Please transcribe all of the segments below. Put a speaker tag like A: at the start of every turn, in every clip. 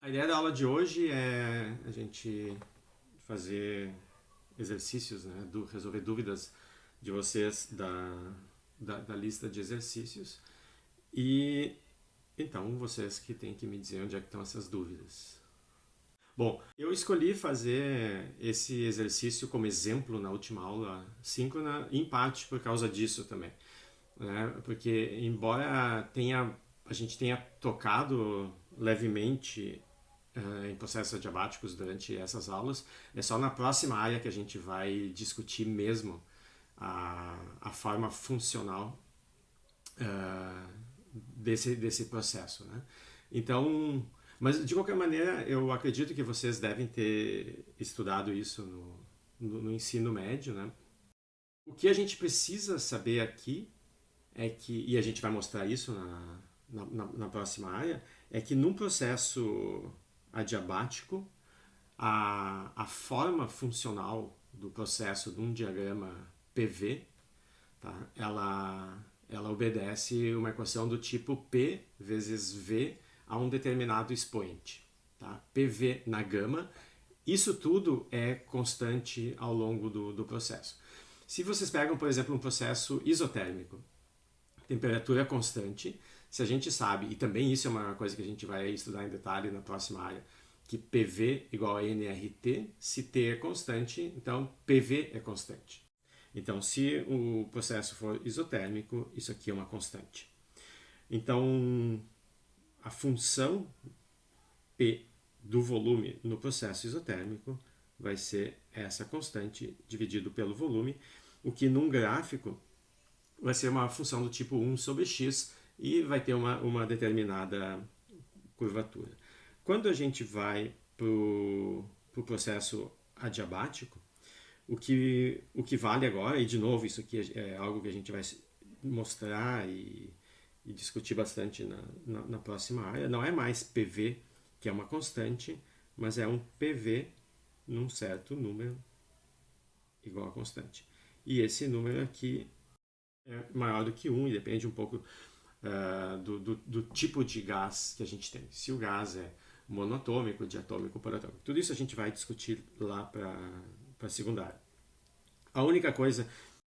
A: A ideia da aula de hoje é a gente fazer exercícios, né? Resolver dúvidas de vocês da lista de exercícios. E então vocês que têm que me dizer onde é que estão essas dúvidas. Bom, eu escolhi fazer esse exercício como exemplo na última aula síncrona, em parte por causa disso também, né? Porque embora a gente tenha tocado levemente em processos adiabáticos durante essas aulas, é só na próxima área que a gente vai discutir mesmo a forma funcional desse processo, né? Então, mas de qualquer maneira, eu acredito que vocês devem ter estudado isso no ensino médio, né? O que a gente precisa saber aqui é que, e a gente vai mostrar isso na próxima área, é que num processo adiabático, a forma funcional do processo de um diagrama PV, tá? ela obedece uma equação do tipo P vezes V a um determinado expoente. Tá? PV na gama, isso tudo é constante ao longo do processo. Se vocês pegam, por exemplo, um processo isotérmico, temperatura constante, se a gente sabe, e também isso é uma coisa que a gente vai estudar em detalhe na próxima área, que PV igual a nRT, se T é constante, então PV é constante. Então, se o processo for isotérmico, isso aqui é uma constante. Então, a função P do volume no processo isotérmico vai ser essa constante dividido pelo volume, o que num gráfico vai ser uma função do tipo 1 sobre x e vai ter uma determinada curvatura. Quando a gente vai para o pro processo adiabático, o que vale agora, e de novo, isso aqui é algo que a gente vai mostrar e discutir bastante na próxima área, não é mais PV, que é uma constante, mas é um PV num certo número igual a constante. E esse número aqui é maior do que 1 e depende um pouco do tipo de gás que a gente tem. Se o gás é monatômico, diatômico, paratômico. Tudo isso a gente vai discutir lá para a secundária. A única coisa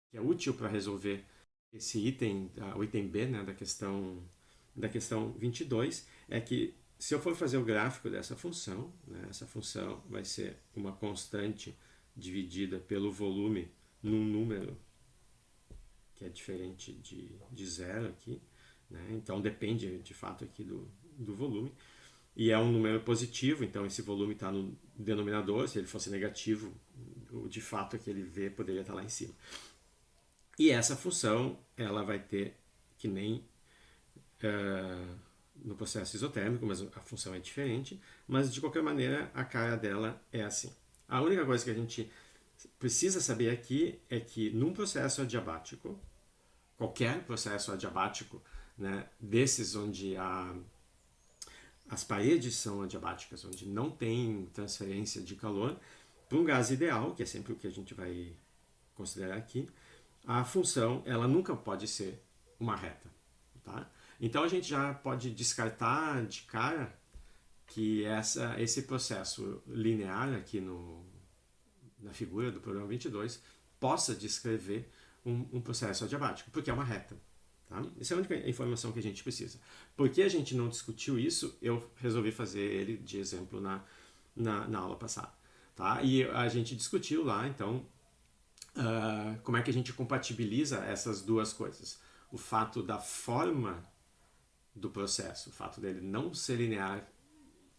A: que é útil para resolver esse item, o item B, né, da questão 22, é que se eu for fazer o gráfico dessa função, né, essa função vai ser uma constante dividida pelo volume num número que é diferente de zero aqui, né? Então depende de fato aqui do volume. E é um número positivo, então esse volume está no denominador. Se ele fosse negativo, de fato aquele V poderia estar lá em cima. E essa função ela vai ter que nem no processo isotérmico, mas a função é diferente, mas de qualquer maneira a cara dela é assim. A única coisa que a gente precisa saber aqui é que num processo adiabático, qualquer processo adiabático, né, desses onde as paredes são adiabáticas, onde não tem transferência de calor, para um gás ideal, que é sempre o que a gente vai considerar aqui, a função ela nunca pode ser uma reta. Tá? Então a gente já pode descartar de cara que esse processo linear aqui na figura do problema 22 possa descrever um processo adiabático, porque é uma reta. Tá? Essa é a única informação que a gente precisa. Porque a gente não discutiu isso, eu resolvi fazer ele de exemplo na aula passada. Tá? E a gente discutiu lá, então, como é que a gente compatibiliza essas duas coisas. O fato da forma do processo, o fato dele não ser linear,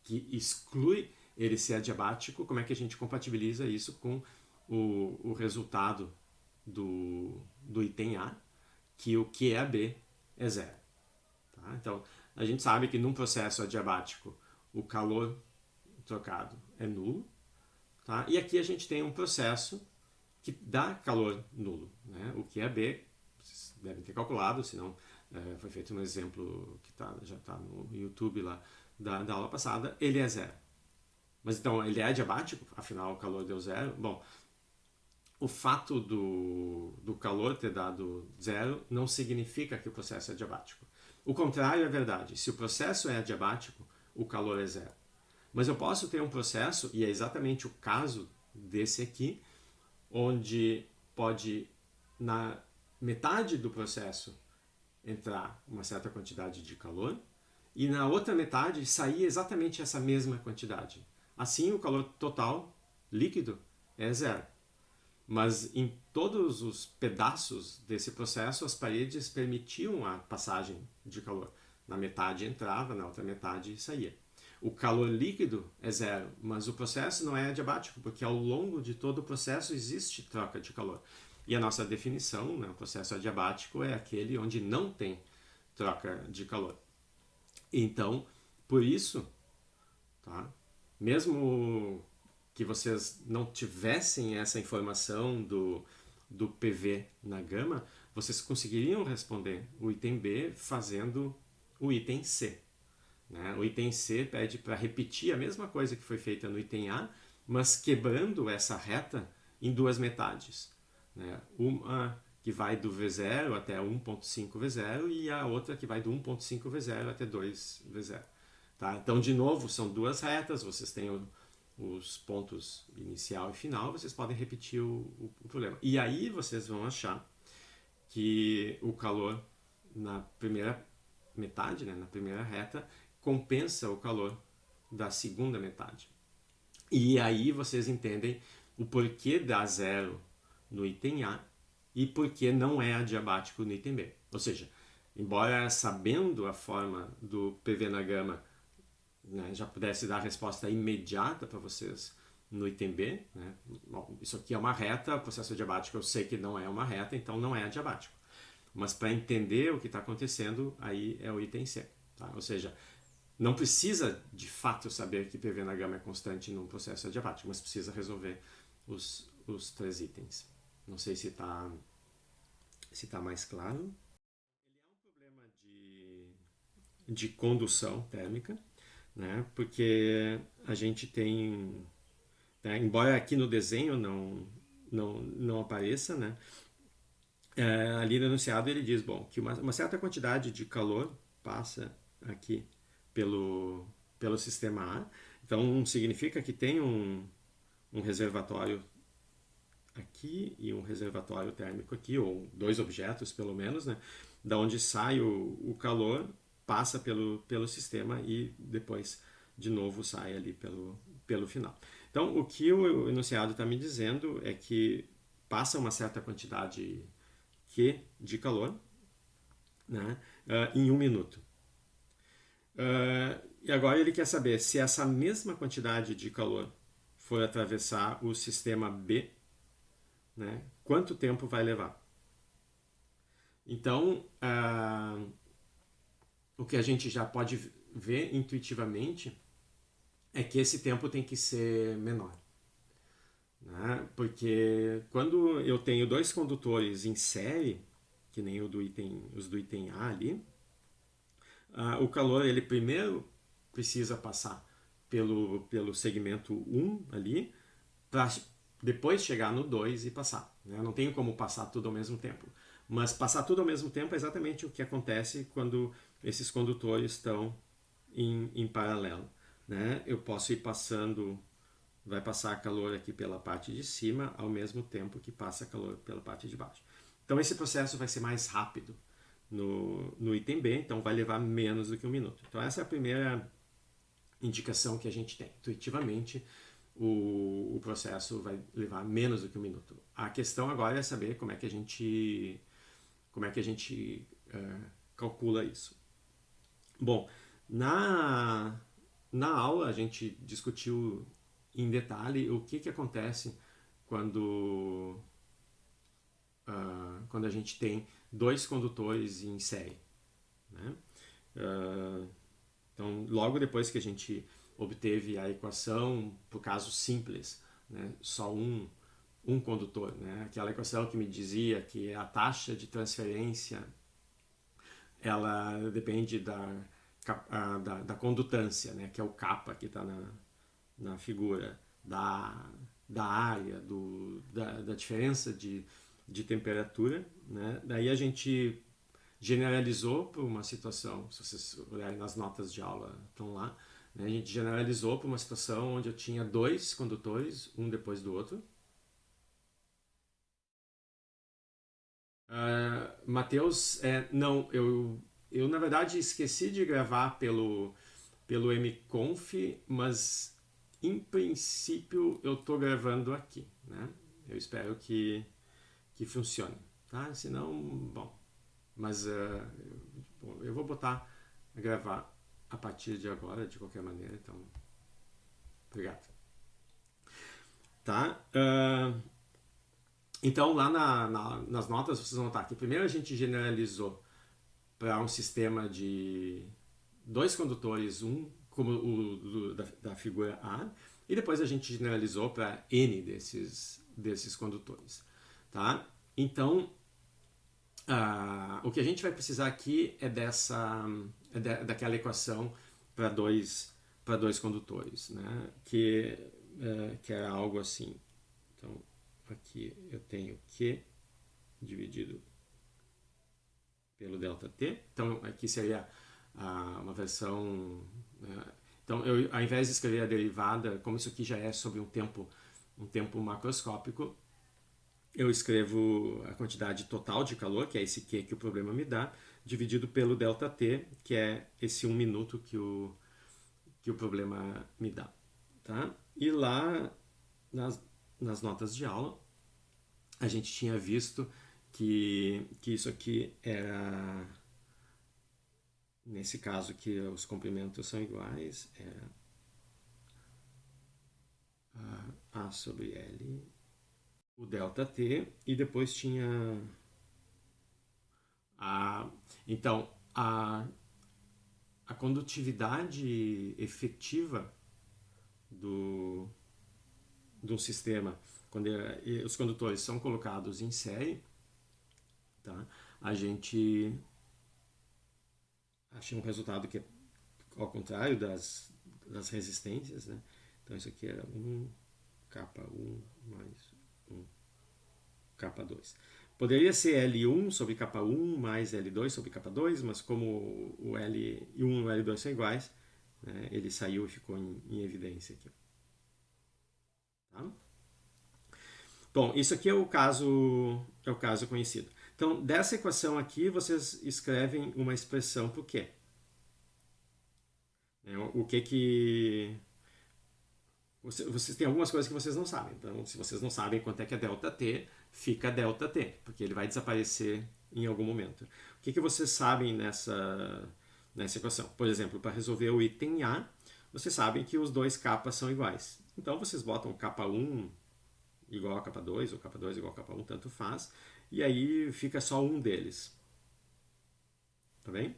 A: que exclui ele ser adiabático, como é que a gente compatibiliza isso com o resultado do item A, que o QAB é zero. Tá? Então, a gente sabe que num processo adiabático o calor trocado é nulo. Tá? E aqui a gente tem um processo que dá calor nulo. Né? O QAB, vocês devem ter calculado, senão foi feito um exemplo que já está no YouTube lá da aula passada, ele é zero. Mas então, ele é adiabático, afinal o calor deu zero. Bom, o fato do calor ter dado zero não significa que o processo é adiabático. O contrário é verdade. Se o processo é adiabático, o calor é zero. Mas eu posso ter um processo, e é exatamente o caso desse aqui, onde pode, na metade do processo, entrar uma certa quantidade de calor, e na outra metade sair exatamente essa mesma quantidade. Assim, o calor total líquido é zero. Mas em todos os pedaços desse processo, as paredes permitiam a passagem de calor. Na metade entrava, na outra metade saía. O calor líquido é zero, mas o processo não é adiabático, porque ao longo de todo o processo existe troca de calor. E a nossa definição, né, o processo adiabático é aquele onde não tem troca de calor. Então, por isso, tá? Mesmo que vocês não tivessem essa informação do PV na gama, vocês conseguiriam responder o item B fazendo o item C. Né? O item C pede para repetir a mesma coisa que foi feita no item A, mas quebrando essa reta em duas metades. Né? Uma que vai do V0 até 1.5 V0 e a outra que vai do 1.5 V0 até 2 V0. Tá? Então, de novo, são duas retas, vocês têm os pontos inicial e final, vocês podem repetir o problema. E aí vocês vão achar que o calor na primeira metade, né, na primeira reta, compensa o calor da segunda metade. E aí vocês entendem o porquê dá zero no item A e porquê não é adiabático no item B. Ou seja, embora sabendo a forma do PV na gama, né, já pudesse dar a resposta imediata para vocês no item B, né? Bom, isso aqui é uma reta, o processo adiabático eu sei que não é uma reta, então não é adiabático. Mas para entender o que está acontecendo, aí é o item C. Tá? Ou seja, não precisa de fato saber que PV na gama é constante num processo adiabático, mas precisa resolver os três itens. Não sei se tá mais claro. Ele é um problema de condução térmica, né? Porque a gente tem, né? Embora aqui no desenho não apareça, né? Ali no enunciado ele diz, bom, que uma certa quantidade de calor passa aqui pelo sistema A, então significa que tem um reservatório aqui e um reservatório térmico aqui, ou dois objetos pelo menos, né? Da onde sai o calor, passa pelo sistema e depois de novo sai ali pelo final. Então, o que o enunciado está me dizendo é que passa uma certa quantidade Q de calor, né, em 1 minuto. E agora ele quer saber se essa mesma quantidade de calor for atravessar o sistema B, né, quanto tempo vai levar. Então, o que a gente já pode ver intuitivamente é que esse tempo tem que ser menor. Né? Porque quando eu tenho dois condutores em série, que nem os do item A ali, o calor ele primeiro precisa passar pelo segmento 1 ali, para depois chegar no 2 e passar. Né? Eu não tenho como passar tudo ao mesmo tempo. Mas passar tudo ao mesmo tempo é exatamente o que acontece quando esses condutores estão em paralelo. Né? Eu posso ir passando, vai passar calor aqui pela parte de cima, ao mesmo tempo que passa calor pela parte de baixo. Então esse processo vai ser mais rápido no item B, então vai levar menos do que 1 minuto. Então essa é a primeira indicação que a gente tem. Intuitivamente, o processo vai levar menos do que 1 minuto. A questão agora é saber como é que a gente calcula isso. Bom, na aula a gente discutiu em detalhe o que acontece quando a gente tem dois condutores em série. Né? Então, logo depois que a gente obteve a equação para o caso simples, né? Só um condutor, né? Aquela equação que me dizia que a taxa de transferência ela depende da condutância, né? Que é o kappa que está na figura, da área, da diferença de temperatura. Né? Daí a gente generalizou para uma situação, se vocês olharem nas notas de aula, estão lá, né? A gente generalizou para uma situação onde eu tinha dois condutores, um depois do outro. Matheus, não, eu na verdade esqueci de gravar pelo mconf, mas em princípio eu estou gravando aqui, né? Eu espero que funcione, tá? Se não, bom, mas eu vou botar a gravar a partir de agora, de qualquer maneira, então, obrigado. Tá? Então, lá nas notas, vocês vão notar que primeiro a gente generalizou para um sistema de dois condutores, um como da figura A, e depois a gente generalizou para N desses condutores. Tá? Então, o que a gente vai precisar aqui é daquela equação para dois condutores, né? Que era algo assim. Então, aqui eu tenho Q dividido pelo ΔT. Então, aqui seria uma versão... Então, ao invés de escrever a derivada, como isso aqui já é sobre um tempo macroscópico, eu escrevo a quantidade total de calor, que é esse Q que o problema me dá, dividido pelo ΔT, que é esse 1 minuto que o problema me dá. Tá? E lá, nas notas de aula, a gente tinha visto que isso aqui era, nesse caso que os comprimentos são iguais, era A sobre L, o ΔT, e depois tinha então a condutividade efetiva do sistema, quando os condutores são colocados em série, tá? A gente acha um resultado que é ao contrário das resistências, né? Então isso aqui era 1 K1 mais 1 K2. Poderia ser L1 sobre K1 mais L2 sobre K2, mas como o L1 e o L2 são iguais, né, ele saiu e ficou em evidência aqui. Tá? Bom, isso aqui é o caso conhecido. Então, dessa equação aqui, vocês escrevem uma expressão para o quê? O que... Vocês têm algumas coisas que vocês não sabem. Então, se vocês não sabem quanto é que é ΔT, fica ΔT, porque ele vai desaparecer em algum momento. O que vocês sabem nessa equação? Por exemplo, para resolver o item A, vocês sabem que os dois capas são iguais. Então, vocês botam K1 igual a K2, ou K2 igual a K1, tanto faz. E aí fica só um deles. Tá bem?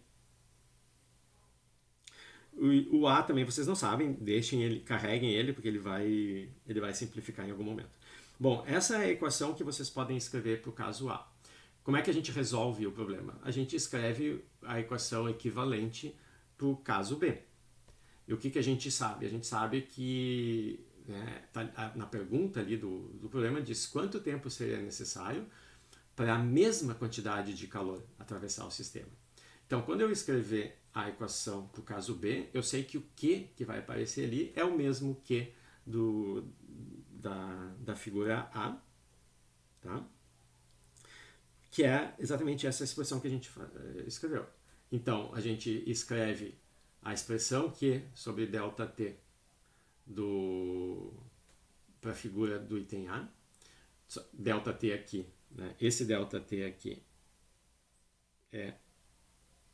A: O A também vocês não sabem, deixem ele, carreguem ele, porque ele vai simplificar em algum momento. Bom, essa é a equação que vocês podem escrever para o caso A. Como é que a gente resolve o problema? A gente escreve a equação equivalente para o caso B. E o que a gente sabe? A gente sabe que, né, na pergunta ali do problema diz quanto tempo seria necessário para a mesma quantidade de calor atravessar o sistema. Então, quando eu escrever a equação para o caso B, eu sei que o Q que vai aparecer ali é o mesmo Q da figura A, tá? Que é exatamente essa expressão que a gente escreveu. Então, a gente escreve a expressão Q sobre ΔT para a figura do item A, ΔT aqui, né? Esse ΔT aqui é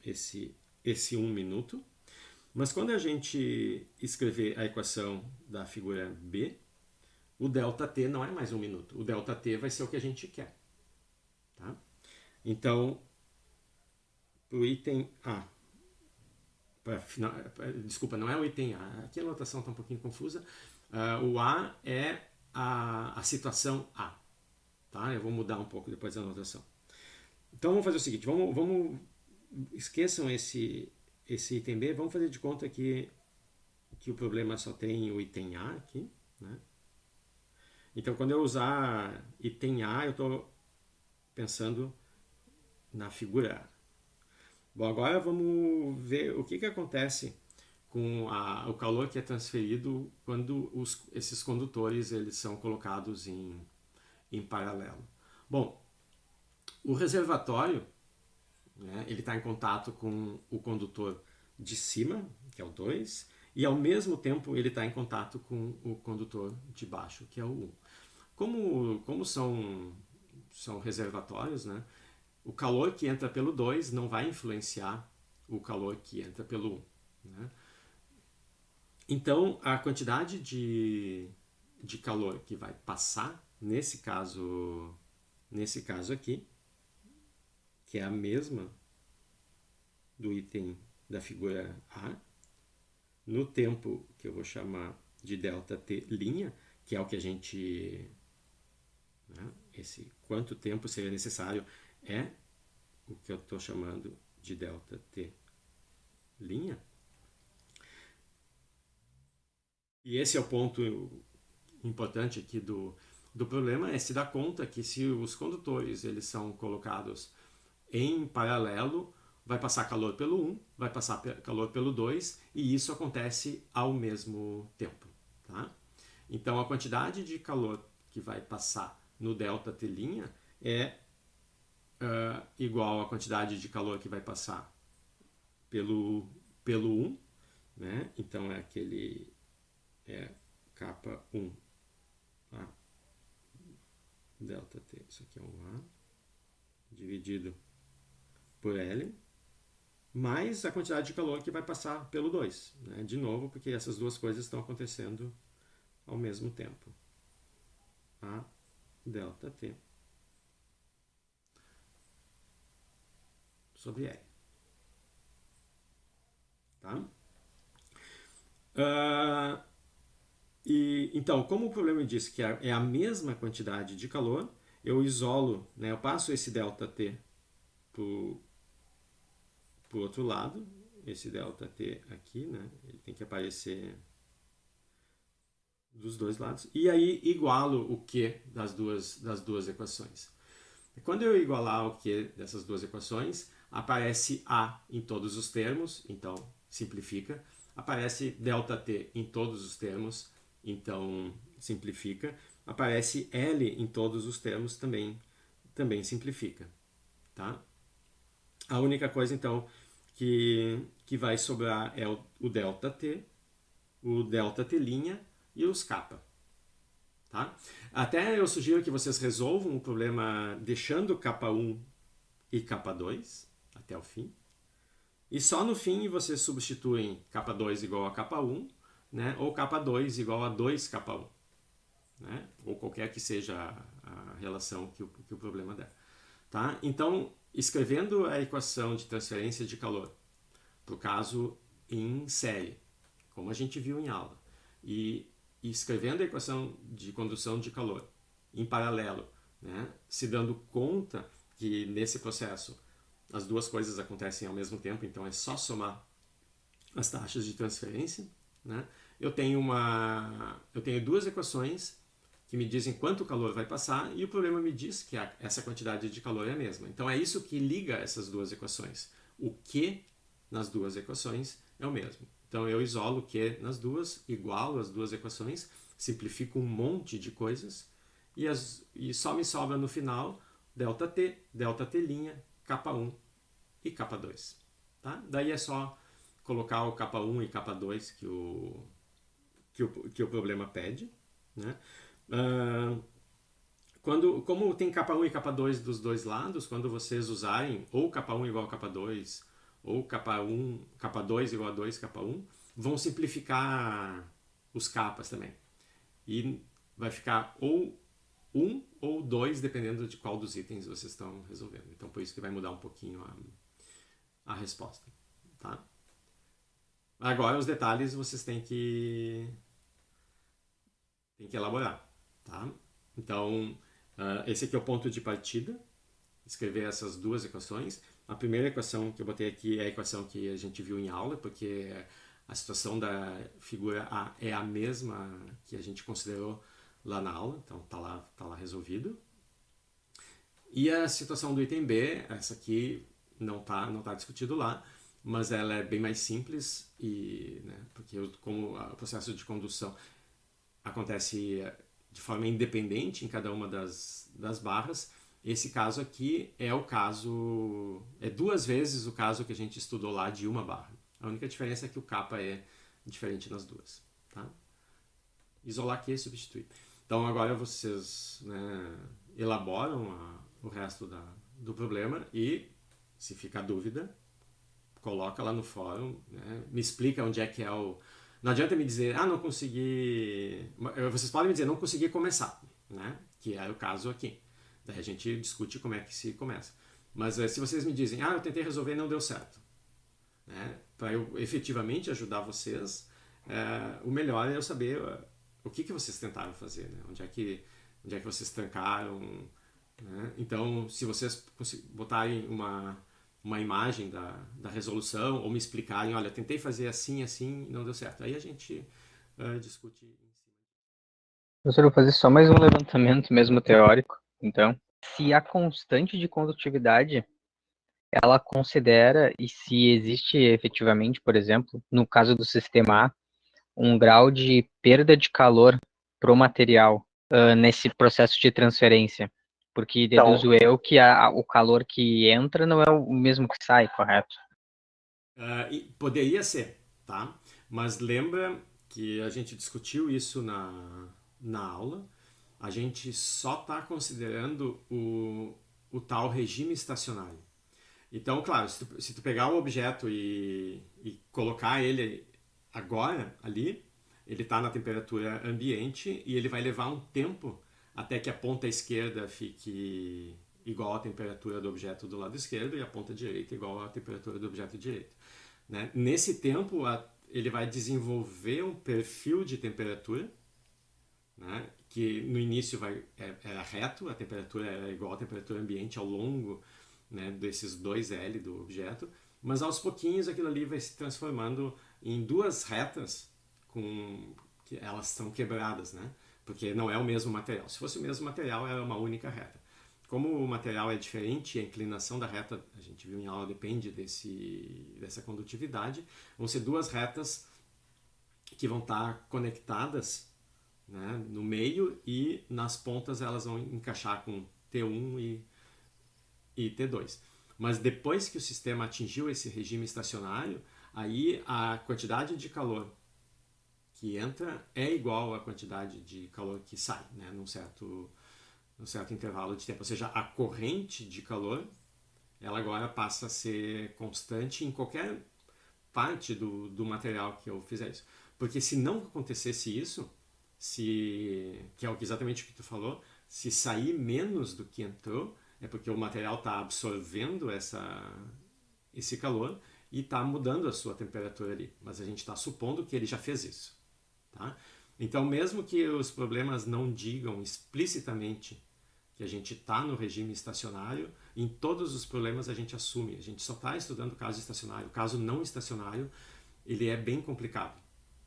A: esse 1 minuto. Mas quando a gente escrever a equação da figura B, o ΔT não é mais 1 minuto. O ΔT vai ser o que a gente quer. Tá? Então, para o item A, desculpa, não é o item A. Aqui a anotação está um pouquinho confusa. O A é a situação A. Tá? Eu vou mudar um pouco depois da anotação. Então vamos fazer o seguinte, vamos esqueçam esse item B, vamos fazer de conta que o problema só tem o item A aqui, né? Então quando eu usar item A, eu estou pensando na figura A. Bom, agora vamos ver o que acontece com o calor que é transferido quando esses condutores eles são colocados em paralelo. Bom, o reservatório, né, ele está em contato com o condutor de cima, que é o 2, e ao mesmo tempo ele está em contato com o condutor de baixo, que é o 1. Como são reservatórios, né, o calor que entra pelo 2 não vai influenciar o calor que entra pelo 1. Né? Então, a quantidade de calor que vai passar, nesse caso aqui, que é a mesma do item da figura A, no tempo que eu vou chamar de ΔT', que é o que a gente... Né, esse quanto tempo seria necessário é o que eu estou chamando de ΔT'. E esse é o ponto importante aqui do problema, é se dar conta que se os condutores eles são colocados em paralelo, vai passar calor pelo 1, vai passar calor pelo 2, e isso acontece ao mesmo tempo. Tá? Então a quantidade de calor que vai passar no ΔT' é igual à quantidade de calor que vai passar pelo 1, né? Então é capa 1 A ΔT, isso aqui é um A dividido por L, mais a quantidade de calor que vai passar pelo 2, né? De novo, porque essas duas coisas estão acontecendo ao mesmo tempo. A ΔT sobre L. Tá? Então, como o problema diz que é a mesma quantidade de calor, eu isolo, né, eu passo esse ΔT para o outro lado, esse ΔT aqui, né, ele tem que aparecer dos dois lados, e aí igualo o Q das duas equações. Quando eu igualar o Q dessas duas equações, aparece A em todos os termos, então simplifica. Aparece ΔT em todos os termos, então simplifica. Aparece L em todos os termos, também simplifica. Tá? A única coisa, então, que vai sobrar é o ΔT, o ΔT' e os kappa. Tá? Até eu sugiro que vocês resolvam o problema deixando K1 e K2 até o fim. E só no fim vocês substituem K2 igual a K1, né? Ou K2 igual a 2K1. Né? Ou qualquer que seja a relação que o problema der. Tá? Então, escrevendo a equação de transferência de calor, para o caso em série, como a gente viu em aula, e escrevendo a equação de condução de calor em paralelo, né, se dando conta que nesse processo as duas coisas acontecem ao mesmo tempo, então é só somar as taxas de transferência, né, eu tenho duas equações que me dizem quanto calor vai passar e o problema me diz que essa quantidade de calor é a mesma. Então é isso que liga essas duas equações. O Q nas duas equações é o mesmo. Então eu isolo o Q nas duas, igualo as duas equações, simplifico um monte de coisas e só me sobra no final ΔT, ΔT', K1 e K2. Tá? Daí é só colocar o K1 e K2 que o problema pede. Né? Como tem K1 e K2 dos dois lados, quando vocês usarem ou K1 igual a K2 ou K2 igual a 2K1, vão simplificar os capas também. E vai ficar ou 1 ou 2, dependendo de qual dos itens vocês estão resolvendo. Então, por isso que vai mudar um pouquinho a resposta. Tá? Agora, os detalhes vocês têm que elaborar. Tá? Então, esse aqui é o ponto de partida. Escrever essas duas equações. A primeira equação que eu botei aqui é a equação que a gente viu em aula, porque a situação da figura A é a mesma que a gente considerou lá na aula, então tá lá resolvido. E a situação do item B, essa aqui não tá discutido lá, mas ela é bem mais simples e, né, porque como o processo de condução acontece de forma independente em cada uma das barras, esse caso aqui é o caso, é 2 vezes o caso que a gente estudou lá de uma barra. A única diferença é que o kappa é diferente nas duas, tá? Isolar Q e substituir. Então agora vocês, né, elaboram o resto do problema e, se ficar dúvida, coloca lá no fórum, né, me explica onde é que é o... Não adianta me dizer, não consegui... Vocês podem me dizer, não consegui começar, né? Que é o caso aqui. Daí a gente discute como é que se começa. Mas se vocês me dizem, eu tentei resolver e não deu certo, né? Para eu efetivamente ajudar vocês, o melhor é eu saber o que vocês tentaram fazer, né? Onde é que vocês trancaram, né? Então, se vocês botarem uma imagem da resolução ou me explicarem, olha, tentei fazer assim, assim, não deu certo. Aí a gente discute em cima.
B: Professor, eu vou fazer só mais um levantamento mesmo teórico. Então, se a constante de condutividade ela considera e se existe efetivamente, por exemplo, no caso do sistema A, um grau de perda de calor para o material nesse processo de transferência, porque deduzo eu que o calor que entra não é o mesmo que sai, correto?
A: Poderia ser, tá? Mas lembra que a gente discutiu isso na aula. A gente só está considerando o tal regime estacionário. Então, claro, se tu pegar o objeto e colocar ele agora ali, ele está na temperatura ambiente e ele vai levar um tempo até que a ponta esquerda fique igual à temperatura do objeto do lado esquerdo e a ponta direita igual à temperatura do objeto direito, né? Nesse tempo, ele vai desenvolver um perfil de temperatura, né, que no início era reto, a temperatura era igual à temperatura ambiente ao longo, né, desses 2L do objeto, mas aos pouquinhos aquilo ali vai se transformando em duas retas que elas são quebradas, né, porque não é o mesmo material. Se fosse o mesmo material, era uma única reta. Como o material é diferente, a inclinação da reta, a gente viu em aula, depende dessa condutividade, vão ser duas retas que vão estar conectadas, né, no meio, e nas pontas elas vão encaixar com T1 e T2. Mas depois que o sistema atingiu esse regime estacionário, aí a quantidade de calor que entra é igual à quantidade de calor que sai, né, num certo intervalo de tempo. Ou seja, a corrente de calor ela agora passa a ser constante em qualquer parte do material que eu fizer isso. Porque se não acontecesse isso, que é exatamente o que tu falou, se sair menos do que entrou, é porque o material está absorvendo esse calor e está mudando a sua temperatura ali. Mas a gente está supondo que ele já fez isso. Tá? Então, mesmo que os problemas não digam explicitamente que a gente está no regime estacionário, em todos os problemas a gente assume. A gente só está estudando o caso estacionário. O caso não estacionário, ele é bem complicado,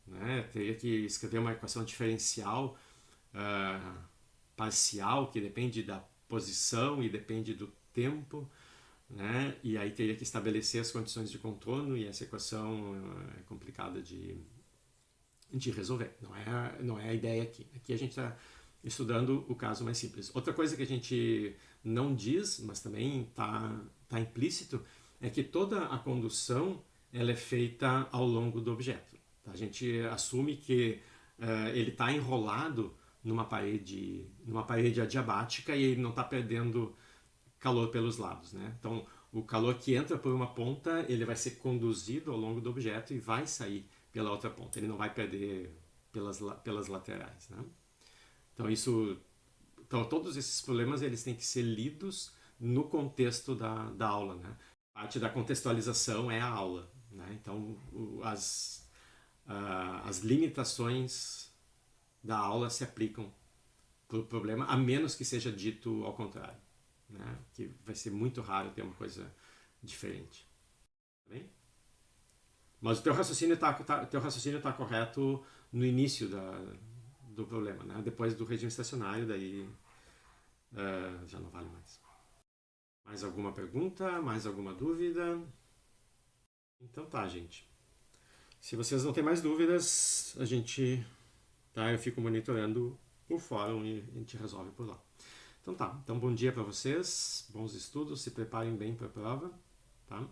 A: né? Teria que escrever uma equação diferencial parcial, que depende da posição e depende do tempo, né? E aí teria que estabelecer as condições de contorno, e essa equação é complicada de resolver. Não é a ideia aqui. Aqui a gente está estudando o caso mais simples. Outra coisa que a gente não diz, mas também está implícito, é que toda a condução ela é feita ao longo do objeto. A gente assume que ele está enrolado numa parede adiabática e ele não está perdendo calor pelos lados, né? Então, o calor que entra por uma ponta, ele vai ser conduzido ao longo do objeto e vai sair pela outra ponta. Ele não vai perder pelas laterais, né? Então, todos esses problemas eles têm que ser lidos no contexto da aula, né? Parte da contextualização é a aula, né? Então, as limitações da aula se aplicam para o problema, a menos que seja dito ao contrário, né? Que vai ser muito raro ter uma coisa diferente. Tá bem? Mas o teu raciocínio está correto no início do problema, né? Depois do regime estacionário, daí já não vale mais. Mais alguma pergunta? Mais alguma dúvida? Então tá, gente. Se vocês não têm mais dúvidas, eu fico monitorando o fórum e a gente resolve por lá. Então tá. Então bom dia para vocês, bons estudos, se preparem bem para a prova, tá?